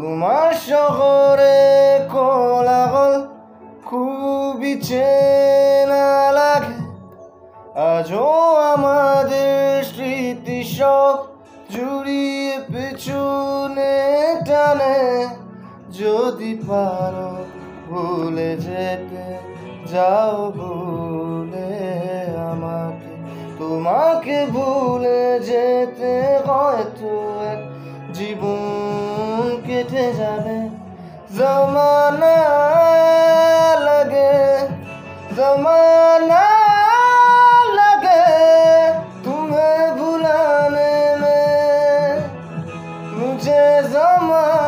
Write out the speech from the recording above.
তোমার শহরে কোলাহল খুবই চেনা লাগে, আজও আমাদের স্মৃতি সব জুড়িয়ে পিছনে টানে। যদি পারো ভুলে যেতে যাও, ভুলে আমাকে। তোমাকে ভুলে যেতে হয়তো এক জীবন কেটে যাবে। জমানা লাগে, जमाना लगे तुम्हें भुलाने में, मुझे जमाना